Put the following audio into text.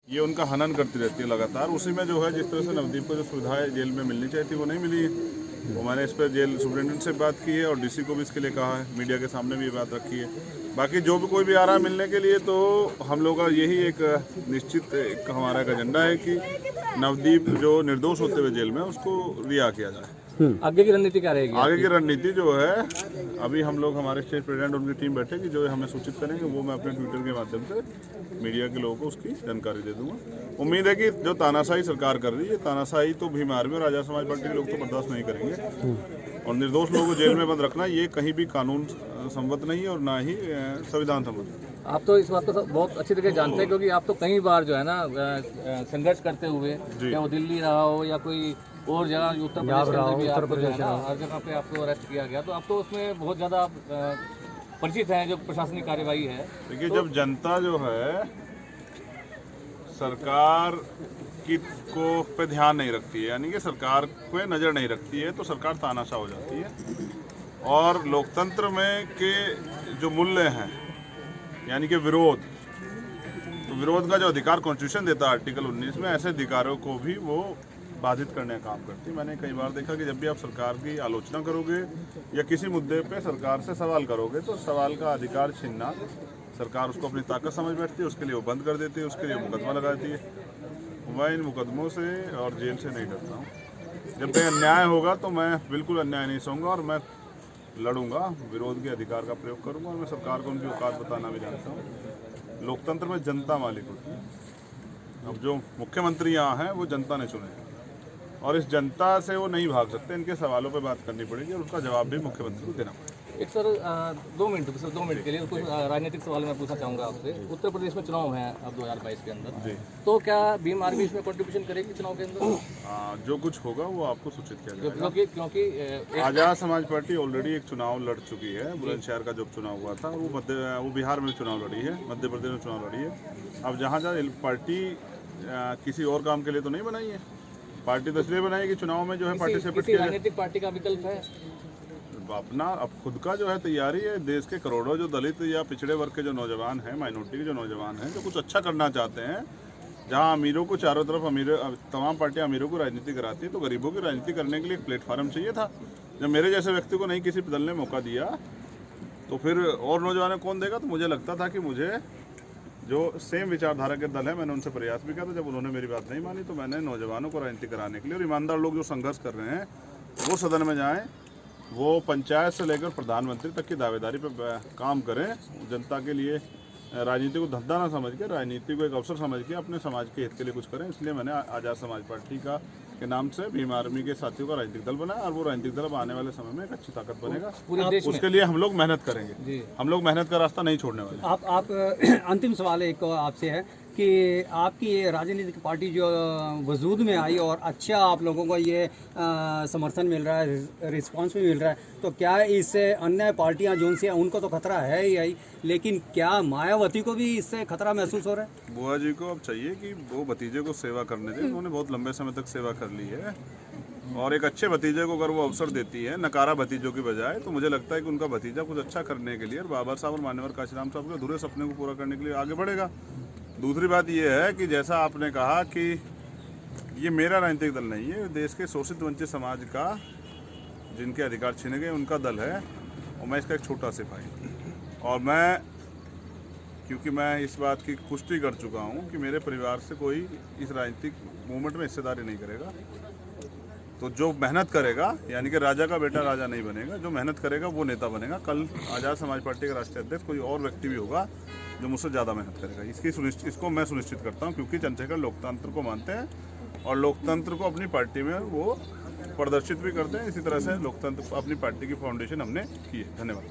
ये उनका हनन करती रहती है लगातार। उसी में जो है जिस तरह से नवदीप को जो सुविधाएं जेल में मिलनी चाहिए थी वो नहीं मिली है। तो मैंने इस पर जेल सुप्रिटेंडेंट से बात की है और डीसी को भी इसके लिए कहा है, मीडिया के सामने भी ये बात रखी है। बाकी जो भी कोई भी आ रहा है मिलने के लिए, तो हम लोग का यही एक निश्चित एक हमारा एक एजेंडा है कि नवदीप जो निर्दोष होते हुए जेल में उसको रिहा किया जाए। आगे की रणनीति क्या रहेगी? आगे की रणनीति जो है अभी हम लोग हमारे स्टेट प्रेसिडेंट उनकी टीम बैठेगी, जो हमें सूचित करेंगे वो मैं अपने ट्विटर के माध्यम से मीडिया के लोगों को उसकी जानकारी दे दूंगा। उम्मीद है कि जो तानाशाही सरकार कर रही है, तानाशाही तो भीम आर्मी और आजाद समाज पार्टी के लोग तो बर्दाश्त नहीं करेंगे। और निर्दोष लोगों को जेल में बंद रखना ये कहीं भी कानून सम्मत नहीं है और ना ही संविधान सम्मत। आप तो इस बात को बहुत अच्छी तरह जानते हैं, क्योंकि आप तो कई बार जो है ना संघर्ष करते हुए, या वो दिल्ली रहा हो या कोई और जगह उत्तर प्रदेश हर जगह पे आपको अरेस्ट किया गया, तो आप तो उसमें बहुत ज़्यादा परिचित हैं जो प्रशासनिक कार्यवाही है। देखिए, जब जनता जो है सरकार की को पे ध्यान नहीं रखती है, यानी कि सरकार पे नज़र नहीं रखती है, तो सरकार तानाशाह हो जाती है। और लोकतंत्र में के जो मूल्य हैं, यानी कि विरोध, तो विरोध का जो अधिकार कॉन्स्टिट्यूशन देता है आर्टिकल 19 में, ऐसे अधिकारों को भी वो बाधित करने का काम करती है। मैंने कई बार देखा कि जब भी आप सरकार की आलोचना करोगे या किसी मुद्दे पे सरकार से सवाल करोगे, तो सवाल का अधिकार छीनना, सरकार उसको अपनी ताकत समझ बैठती है, उसके लिए वो बंद कर देती है, उसके लिए मुकदमा लगा देती है। मैं इन मुकदमों से और जेल से नहीं डरता हूँ। जब भी अन्याय होगा तो मैं बिल्कुल अन्याय नहीं सहूँगा और मैं लड़ूंगा, विरोध के अधिकार का प्रयोग करूँगा। और मैं सरकार को उनकी औकात बताना भी जानता हूँ। लोकतंत्र में जनता मालिक होती है। अब जो मुख्यमंत्री यहाँ हैं वो जनता ने चुने, और इस जनता से वो नहीं भाग सकते। इनके सवालों पे बात करनी पड़ेगी और उसका जवाब भी मुख्यमंत्री को देना पड़ेगा। एक सर 2 मिनट के लिए कुछ राजनीतिक सवाल मैं पूछना चाहूँगा आपसे। उत्तर प्रदेश में चुनाव हैं अब 2022 के अंदर जी, तो क्या भीम आर्मी इसमें कंट्रीब्यूशन करेगी चुनाव के अंदर? जो कुछ होगा वो आपको सूचित किया जाएगा। क्योंकि आजाद समाज पार्टी ऑलरेडी एक चुनाव लड़ चुकी है। बुलंदशहर का जो चुनाव हुआ था वो बिहार में चुनाव लड़ी है, मध्य प्रदेश में चुनाव लड़ी है। अब जहाँ पार्टी किसी और काम के लिए तो नहीं बनाई है, पार्टी तो इसलिए बनाई कि चुनाव में जो है पार्टिसिपेट किया। राजनीतिक पार्टी का विकल्प है अपना, अब खुद का जो है तैयारी है। देश के करोड़ों जो दलित या पिछड़े वर्ग के जो नौजवान हैं, माइनॉरिटी के जो नौजवान हैं, जो कुछ अच्छा करना चाहते हैं, जहां अमीरों को चारों तरफ तमाम पार्टियां अमीरों को राजनीति कराती है, तो गरीबों की राजनीति करने के लिए एक प्लेटफॉर्म चाहिए था। जब मेरे जैसे व्यक्ति को नहीं किसी दल ने मौका दिया, तो फिर और नौजवानों कौन देगा? तो मुझे लगता था कि मुझे जो सेम विचारधारा के दल है, मैंने उनसे प्रयास भी किया था। जब उन्होंने मेरी बात नहीं मानी, तो मैंने नौजवानों को राजनीति कराने के लिए, और ईमानदार लोग जो संघर्ष कर रहे हैं वो सदन में जाएं, वो पंचायत से लेकर प्रधानमंत्री तक की दावेदारी पर काम करें। जनता के लिए राजनीति को धंधा ना समझ के, राजनीति को एक अवसर समझ के अपने समाज के हित के लिए कुछ करें। इसलिए मैंने आजाद समाज पार्टी के नाम से भीम आर्मी के साथियों का राजनीतिक दल बनाया, और वो राजनीतिक दल आने वाले समय में एक अच्छी ताकत बनेगा। उसके लिए हम लोग मेहनत करेंगे। हम लोग मेहनत का रास्ता नहीं छोड़ने वाले। आप अंतिम सवाल एक आपसे है कि आपकी ये राजनीतिक पार्टी जो वजूद में आई और अच्छा आप लोगों को ये समर्थन मिल रहा है, रिस्पांस भी मिल रहा है, तो क्या इससे अन्य पार्टियां जो उनसे उनको तो खतरा है ही, लेकिन क्या मायावती को भी इससे खतरा महसूस हो रहा है? बुआ जी को अब चाहिए कि वो भतीजे को सेवा करने दें। उन्होंने बहुत लंबे समय तक सेवा कर ली है, और एक अच्छे भतीजे को अगर वो अवसर देती है, नकारा भतीजों की बजाय, तो मुझे लगता है कि उनका भतीजा कुछ अच्छा करने के लिए और बाबा साहब और मान्यवर काशीराम साहब के अधूरे सपने को पूरा करने के लिए आगे बढ़ेगा। दूसरी बात यह है कि जैसा आपने कहा कि ये मेरा राजनीतिक दल नहीं है, देश के शोषित वंचित समाज का, जिनके अधिकार छीने गए, उनका दल है, और मैं इसका एक छोटा सिपाही। और क्योंकि मैं इस बात की पुष्टि कर चुका हूँ कि मेरे परिवार से कोई इस राजनीतिक मूवमेंट में हिस्सेदारी नहीं करेगा। तो जो मेहनत करेगा, यानी कि राजा का बेटा राजा नहीं बनेगा, जो मेहनत करेगा वो नेता बनेगा। कल आज़ाद समाज पार्टी का राष्ट्रीय अध्यक्ष कोई और व्यक्ति भी होगा जो मुझसे ज़्यादा मेहनत करेगा। इसको मैं सुनिश्चित करता हूँ, क्योंकि चंद्रशेखर लोकतंत्र को मानते हैं और लोकतंत्र को अपनी पार्टी में वो प्रदर्शित भी करते हैं। इसी तरह से लोकतंत्र अपनी पार्टी की फाउंडेशन हमने की है। धन्यवाद।